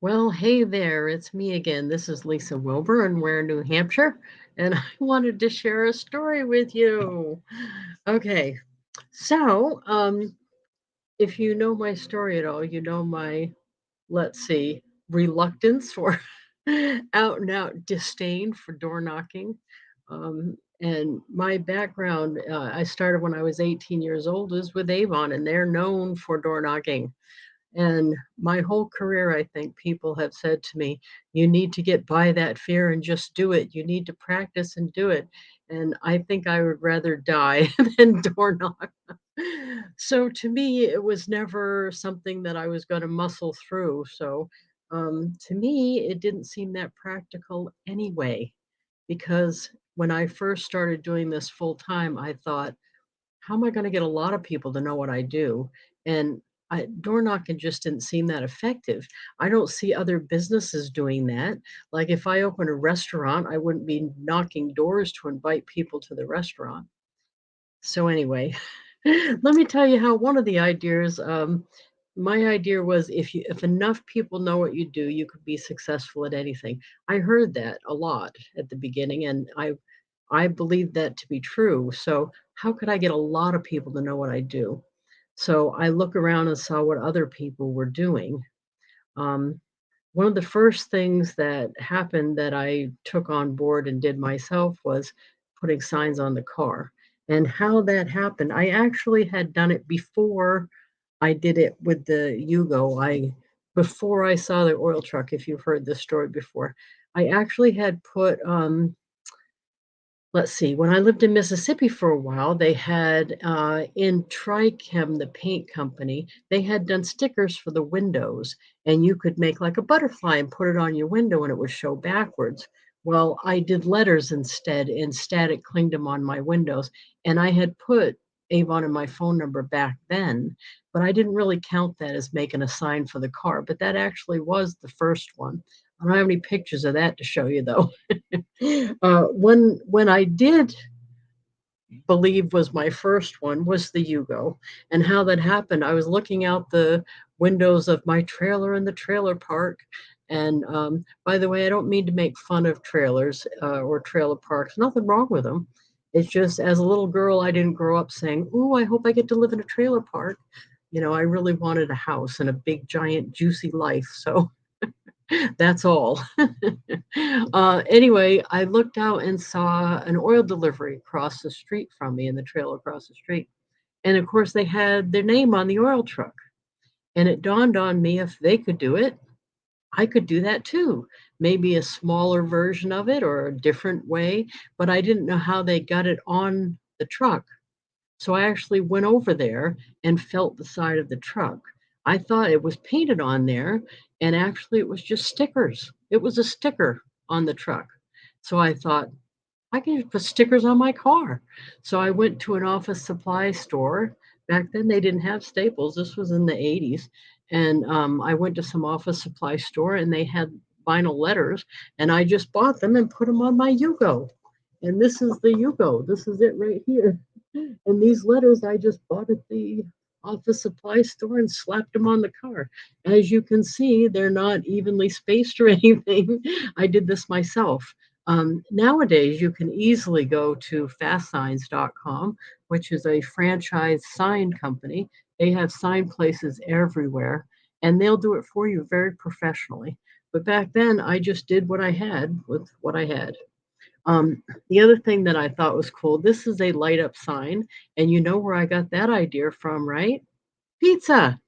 Well, hey there, it's me again. This is Lisa Wilbur in Ware, New Hampshire, and I wanted to share a story with you. Okay, so if you know my story at all, you know my, let's see, reluctance or out and out disdain for door knocking. And my background, I started when I was 18 years old, is with Avon, and they're known for door knocking. And my whole career, I think people have said to me, you need to get by that fear and just do it. You need to practice and do it. And I think I would rather die than door knock. So to me, it was never something that I was going to muscle through. So to me, it didn't seem that practical anyway, because when I first started doing this full time, I thought, how am I gonna get a lot of people to know what I do? And door knocking just didn't seem that effective. I don't see other businesses doing that. Like, if I open a restaurant, I wouldn't be knocking doors to invite people to the restaurant. So anyway, let me tell you how one of the ideas, my idea was, if enough people know what you do, you could be successful at anything. I heard that a lot at the beginning, and I believed that to be true. So how could I get a lot of people to know what I do? So I look around and saw what other people were doing. Um, One of the first things that happened that I took on board and did myself was putting signs on the car. And how that happened, I actually had done it before I did it with the Yugo. Before I saw the oil truck, if you've heard this story before, I actually had put let's see, when I lived in Mississippi for a while, they had, in Trichem, the paint company, they had done stickers for the windows, and you could make like a butterfly and put it on your window and it would show backwards. Well, I did letters instead, and static clinged them on my windows, and I had put Avon and my phone number back then, but I didn't really count that as making a sign for the car, but that actually was the first one. I don't have any pictures of that to show you though. When I did believe was my first one was the Yugo, and how that happened. I was looking out the windows of my trailer in the trailer park, and by the way, I don't mean to make fun of trailers or trailer parks. Nothing wrong with them. It's just as a little girl, I didn't grow up saying, "Ooh, I hope I get to live in a trailer park." I really wanted a house and a big, giant, juicy life. So that's all. Anyway, I looked out and saw an oil delivery across the street from me in the trailer across the street. And of course, they had their name on the oil truck. And it dawned on me, if they could do it, I could do that too. Maybe a smaller version of it or a different way, but I didn't know how they got it on the truck. So I actually went over there and felt the side of the truck. I thought it was painted on there, and actually it was just stickers. It was a sticker on the truck. So I thought, I can just put stickers on my car. So I went to an office supply store. Back then they didn't have Staples. This was in the 80s. And I went to some office supply store and they had vinyl letters, and I just bought them and put them on my Yugo. And this is the Yugo. This is it right here. And these letters I just bought at the office supply store and slapped them on the car. As you can see, they're not evenly spaced or anything. I did this myself. Nowadays, you can easily go to fastsigns.com, which is a franchise sign company. They have sign places everywhere, and they'll do it for you very professionally. But back then, I just did what I had with what I had. The other thing that I thought was cool, this is a light up sign, and you know where I got that idea from, right? Pizza.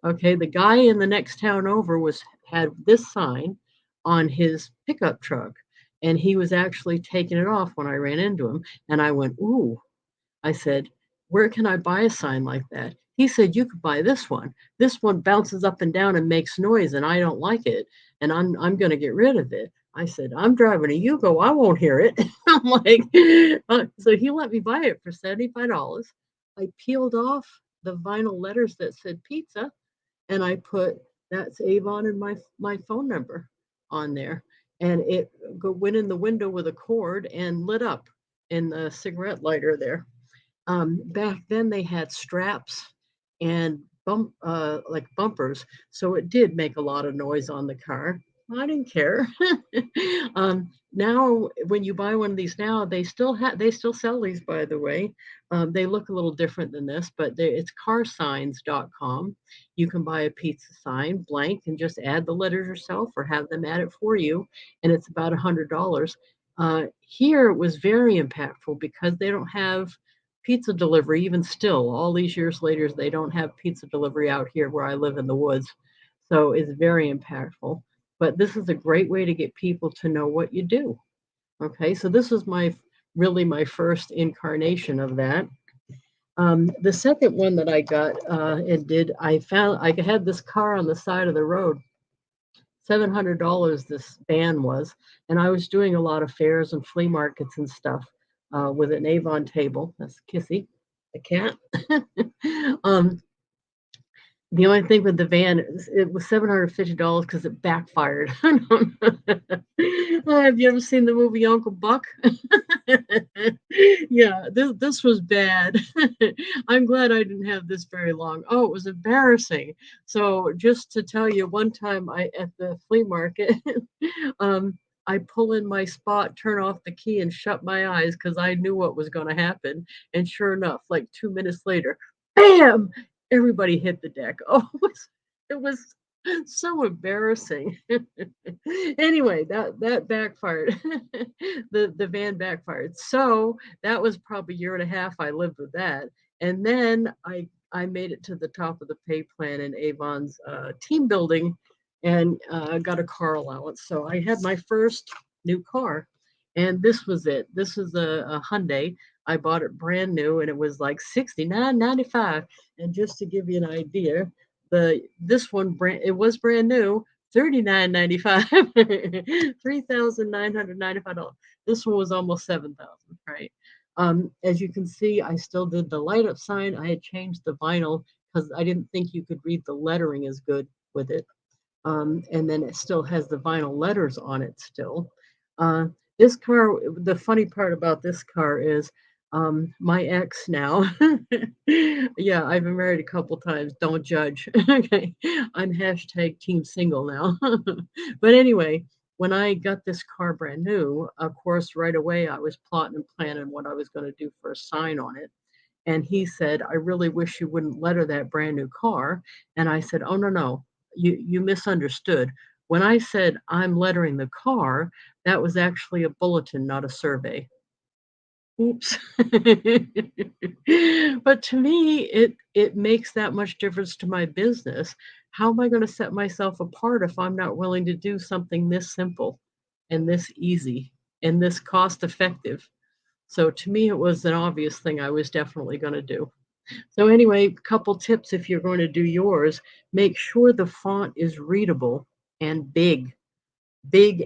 Okay, the guy in the next town over was had this sign on his pickup truck, and he was actually taking it off when I ran into him, and I went, "Ooh." I said, "Where can I buy a sign like that?" He said, "You could buy this one. This one bounces up and down and makes noise, and I don't like it, and I'm going to get rid of it." I said, "I'm driving a Yugo. I won't hear it." I'm like, so he let me buy it for $75. I peeled off the vinyl letters that said pizza, and I put that's Avon and my phone number on there, and it went in the window with a cord and lit up in the cigarette lighter there. Back then they had straps and like bumpers, so it did make a lot of noise on the car. I didn't care. Now, when you buy one of these now, they still sell these, by the way. They look a little different than this, but it's carsigns.com. You can buy a pizza sign blank and just add the letters yourself or have them add it for you, and it's about $100. Here it was very impactful because they don't have pizza delivery. Even still, all these years later, they don't have pizza delivery out here where I live in the woods. So it's very impactful. But this is a great way to get people to know what you do. Okay, so this was my first incarnation of that. The second one that I got and did, I found I had this car on the side of the road. $700 this van was, and I was doing a lot of fairs and flea markets and stuff with an Avon table. That's Kissy, the cat. um, the only thing with the van is it was $750 because it backfired. Have you ever seen the movie Uncle Buck? Yeah, this was bad. I'm glad I didn't have this very long. Oh, it was embarrassing. So just to tell you, one time I at the flea market, I pull in my spot, turn off the key, and shut my eyes because I knew what was going to happen. And sure enough, like 2 minutes later, bam! Everybody hit the deck. Oh, it was so embarrassing. Anyway, that backfired. The van backfired. So that was probably a year and a half I lived with that. And then I made it to the top of the pay plan in Avon's team building and got a car allowance. So I had my first new car. And this was it. This was a Hyundai. I bought it brand new and it was like 69.95. And just to give you an idea, the this one brand it was brand new, 39.95, $3,995. This one was almost 7,000, right? As you can see, I still did the light up sign. I had changed the vinyl because I didn't think you could read the lettering as good with it. And then it still has the vinyl letters on it still. Uh, this car, the funny part about this car is my ex now. Yeah, I've been married a couple times. Don't judge. Okay, I'm hashtag team single now. But anyway, when I got this car brand new, of course, right away I was plotting and planning what I was going to do for a sign on it. And he said, "I really wish you wouldn't letter that brand new car." And I said, "Oh, no, no, you misunderstood. When I said I'm lettering the car, that was actually a bulletin, not a survey." Oops. But to me, it makes that much difference to my business. How am I going to set myself apart if I'm not willing to do something this simple and this easy and this cost effective? So to me, it was an obvious thing I was definitely going to do. So anyway, couple tips if you're going to do yours, make sure the font is readable and big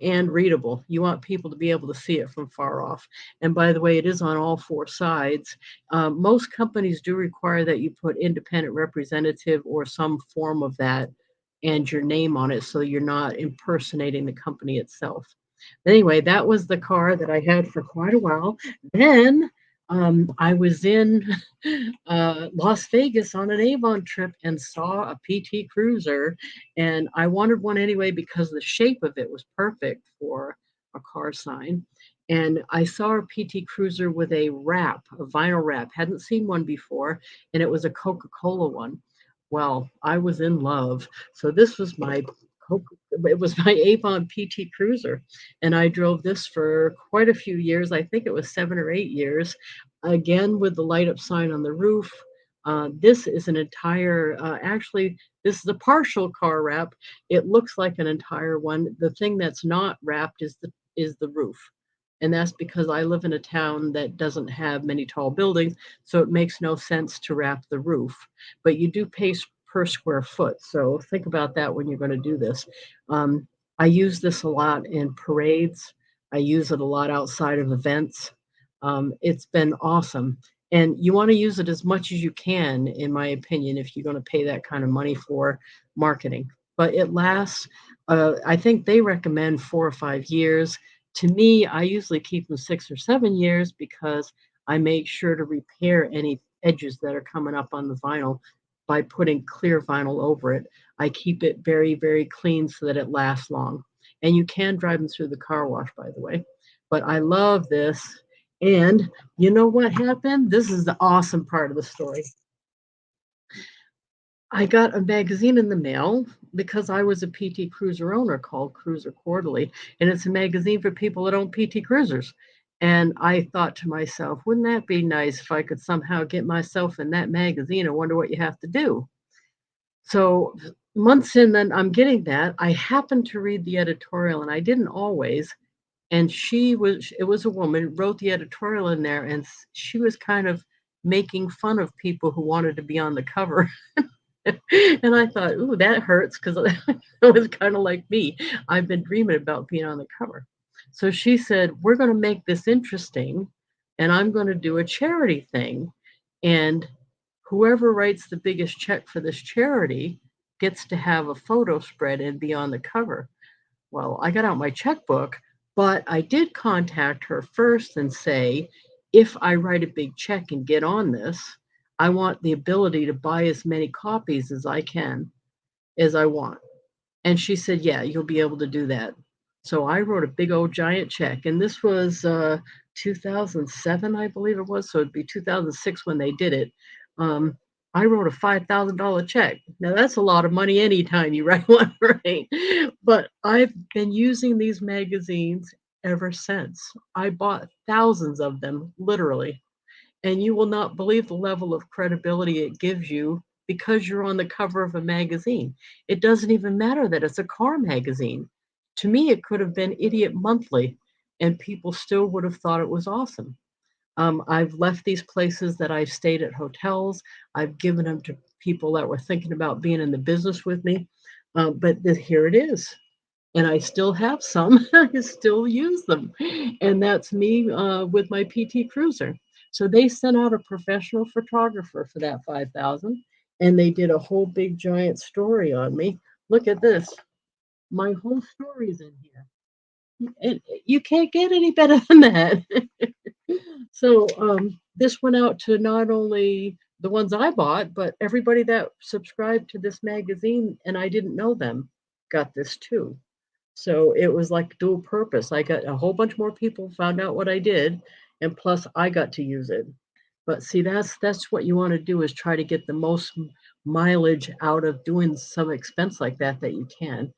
and readable. You want people to be able to see it from far off. And by the way, it is on all four sides. Most companies do require that you put independent representative or some form of that and your name on it so you're not impersonating the company itself. Anyway, that was the car that I had for quite a while. Then I was in Las Vegas on an Avon trip and saw a PT Cruiser, and I wanted one anyway because the shape of it was perfect for a car sign. And I saw a PT Cruiser with a wrap, a vinyl wrap. Hadn't seen one before, and it was a Coca-Cola one. Well, I was in love. So this was my it was my Avon PT Cruiser, and I drove this for quite a few years. I think it was 7 or 8 years. Again, with the light up sign on the roof. This is an entire. Actually, this is a partial car wrap. It looks like an entire one. The thing that's not wrapped is the roof. And that's because I live in a town that doesn't have many tall buildings, so it makes no sense to wrap the roof. But you do pay per square foot, so think about that when you're going to do this. I use this a lot in parades. I use it a lot outside of events. It's been awesome. And you want to use it as much as you can, in my opinion, if you're going to pay that kind of money for marketing. But it lasts, I think they recommend 4 or 5 years. To me, I usually keep them 6 or 7 years because I make sure to repair any edges that are coming up on the vinyl. by putting clear vinyl over it. I keep it very, very clean so that it lasts long. And you can drive them through the car wash, by the way. But I love this. And you know what happened? This is the awesome part of the story. I got a magazine in the mail because I was a PT Cruiser owner called Cruiser Quarterly, and it's a magazine for people that own PT Cruisers. And I thought to myself, wouldn't that be nice if I could somehow get myself in that magazine? I wonder what you have to do. So months in, then I'm getting that. I happened to read the editorial, and I didn't always. And it was a woman wrote the editorial in there, and she was kind of making fun of people who wanted to be on the cover. And I thought, ooh, that hurts because it was kind of like me. I've been dreaming about being on the cover. So she said, we're going to make this interesting, and I'm going to do a charity thing. And whoever writes the biggest check for this charity gets to have a photo spread and be on the cover. Well, I got out my checkbook, but I did contact her first and say, if I write a big check and get on this, I want the ability to buy as many copies as I can, as I want. And she said, yeah, you'll be able to do that. So I wrote a big old giant check, and this was 2007, I believe it was. So it'd be 2006 when they did it. Um, I wrote a $5,000 check. Now that's a lot of money anytime you write one, right? But I've been using these magazines ever since. I bought thousands of them, literally, and you will not believe the level of credibility it gives you because you're on the cover of a magazine. It doesn't even matter that it's a car magazine. To me, it could have been Idiot Monthly, and people still would have thought it was awesome. I've left these places that I've stayed at hotels. I've given them to people that were thinking about being in the business with me. Here it is, and I still have some. I still use them, and that's me with my PT Cruiser. So they sent out a professional photographer for that 5,000, and they did a whole big giant story on me. Look at this. My whole story's in here. You can't get any better than that. So this went out to not only the ones I bought, but everybody that subscribed to this magazine, and I didn't know them, got this too. So it was like dual purpose. I got a whole bunch more people found out what I did, and plus I got to use it. But see, that's what you want to do is try to get the most mileage out of doing some expense like that you can.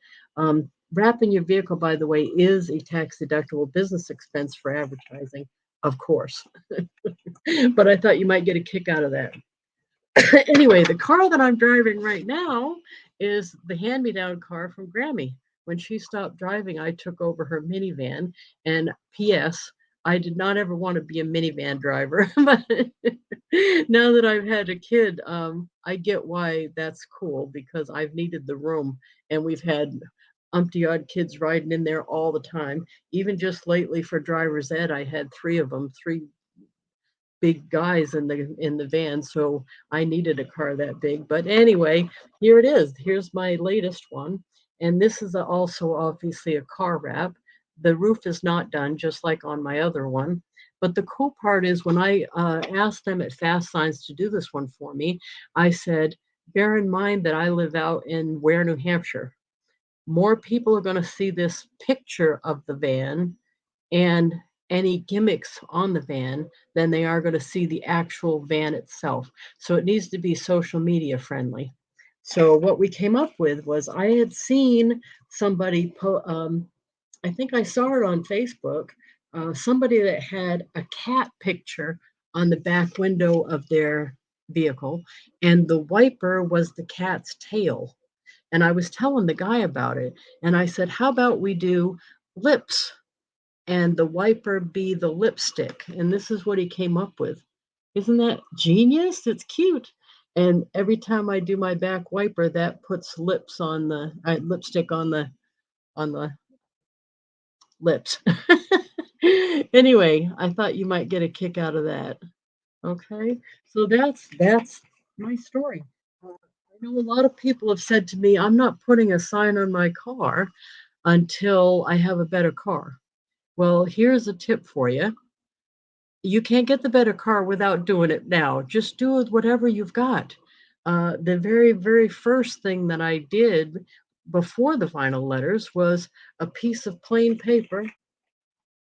Wrapping your vehicle, by the way, is a tax deductible business expense for advertising, of course. But I thought you might get a kick out of that. Anyway, the car that I'm driving right now is the hand-me-down car from Grammy. When she stopped driving, I took over her minivan. And P.S., I did not ever want to be a minivan driver, but now that I've had a kid, I get why that's cool because I've needed the room, and we've had umpty odd kids riding in there all the time. Even just lately for driver's ed, I had three of them, three big guys in the van, so I needed a car that big. But anyway, here it is. Here's my latest one, and this is also obviously a car wrap. The roof is not done, just like on my other one. But the cool part is when I asked them at Fast Signs to do this one for me, I said, bear in mind that I live out in Ware, New Hampshire. More people are going to see this picture of the van and any gimmicks on the van than they are going to see the actual van itself. So it needs to be social media friendly. So what we came up with was I had seen somebody, I think I saw it on Facebook, somebody that had a cat picture on the back window of their vehicle, and the wiper was the cat's tail. And I was telling the guy about it, and I said, how about we do lips and the wiper be the lipstick? And this is what he came up with. Isn't that genius? It's cute. And every time I do my back wiper, that puts lips on the lipstick on the lips. Anyway, I thought you might get a kick out of that. Okay, so that's my story. I know a lot of people have said to me, I'm not putting a sign on my car until I have a better car. Well, here's a tip for you. You can't get the better car without doing it now. Just do it whatever you've got. The very, very first thing that I did before the vinyl letters was a piece of plain paper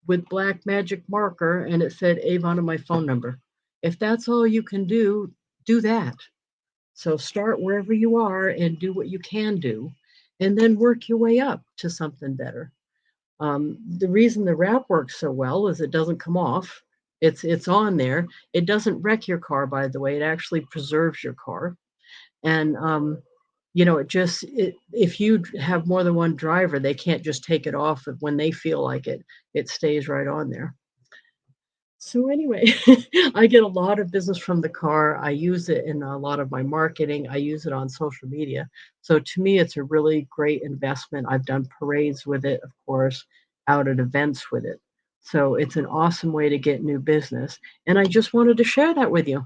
with black magic marker, and it said Avon and my phone number. If that's all you can do, do that. So start wherever you are and do what you can do, and then work your way up to something better. The reason the wrap works so well is it doesn't come off. It's on there. It doesn't wreck your car, by the way. It actually preserves your car. And if you have more than one driver, they can't just take it off when they feel like it. It stays right on there. So anyway, I get a lot of business from the car. I use it in a lot of my marketing. I use it on social media. So to me, it's a really great investment. I've done parades with it, of course, out at events with it. So it's an awesome way to get new business. And I just wanted to share that with you.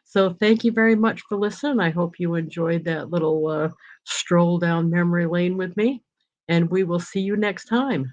So thank you very much for listening. I hope you enjoyed that little stroll down memory lane with me. And we will see you next time.